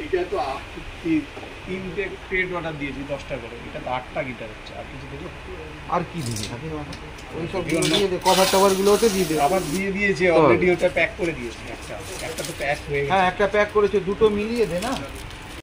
এটা তো তিনটে ক্রেট অর্ডার দিয়েছি 10টা করে, এটা তো 8টা গিটার হচ্ছে। আর কিছু দেবো? আর কি দিবি? ওই সব দিয়ে দে, কভার টভার গুলোতে দিয়ে দে। আবার দিয়ে দিয়েছে অলরেডি, ওটা প্যাক করে দিয়েছি। একটা তো প্যাক হয়ে গেছে। হ্যাঁ একটা প্যাক করেছে, দুটো মিলিয়ে দে না।